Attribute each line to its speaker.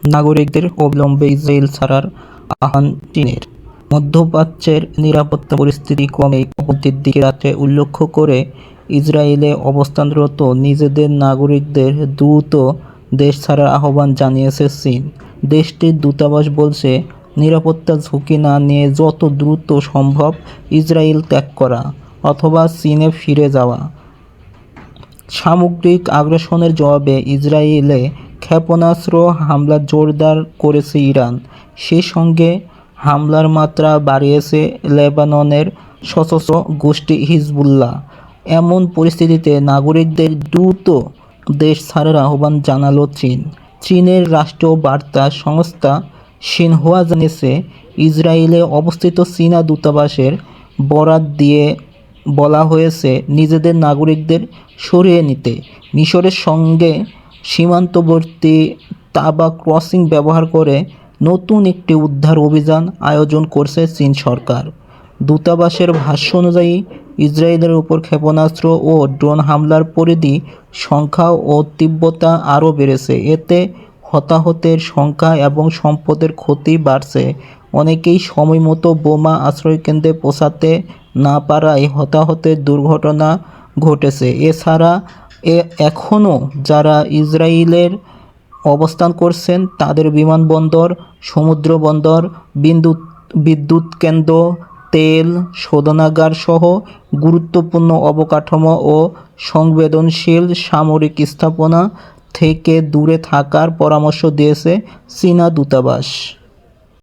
Speaker 1: নাগরিকদের অবিলম্বে ইসরায়েল ছাড়ার আহ্বান চীনের। মধ্যপ্রাচ্যের নিরাপত্তা পরিস্থিতি ক্রমেই অবনতির দিকে যাচ্ছে উল্লেখ করে ইসরায়েলে অবস্থানরত নিজেদের নাগরিকদের দ্রুত দেশ ছাড়ার আহ্বান জানিয়েছে চীন। দেশটির দূতাবাস বলছে, নিরাপত্তা ঝুঁকি না নিয়ে যত দ্রুত সম্ভব ইসরায়েল ত্যাগ করা অথবা চীনে ফিরে যাওয়া। সামগ্রিক আগ্রাসনের জবাবে ইসরায়েলে ক্ষেপণাস্ত্র হামলা জোরদার করেছে ইরান। সেই সঙ্গে হামলার মাত্রা বাড়িয়েছে লেবাননের সশস্ত্র গোষ্ঠী হিজবুল্লাহ। এমন পরিস্থিতিতে নাগরিকদের দ্রুত দেশ ছাড়ার আহ্বান জানালো চীন। চীনের রাষ্ট্রীয় বার্তা সংস্থা সিনহুয়া জানিয়েছে, ইসরায়েলে অবস্থিত চীনা দূতাবাসের বরাত দিয়ে বলা হয়েছে, নিজেদের নাগরিকদের সরিয়ে নিতে মিশরের সঙ্গে সীমান্তবর্তী তাবা ক্রসিং ব্যবহার করে নতুন একটি উদ্ধার অভিযান আয়োজন করছে চীন সরকার। দূতাবাসের ভাষ্য অনুযায়ী, ইসরায়েলের উপর ক্ষেপণাস্ত্র ও ড্রোন হামলার পরিধি, সংখ্যা ও তীব্রতা আরও বেড়েছে। এতে হতাহতের সংখ্যা এবং সম্পদের ক্ষতি বাড়ছে। অনেকেই সময়মতো বোমা আশ্রয়কেন্দ্রে পৌঁছাতে না পারায় হতাহতের দুর্ঘটনা ঘটেছে। এছাড়া এখনও যারা ইসরায়েলের অবস্থান করছেন তাদের বিমানবন্দর, সমুদ্র বন্দর, বিদ্যুৎ কেন্দ্র, তেল শোধনাগার সহ গুরুত্বপূর্ণ অবকাঠামো ও সংবেদনশীল সামরিক স্থাপনা থেকে দূরে থাকার পরামর্শ দিয়েছে চীনা দূতাবাস।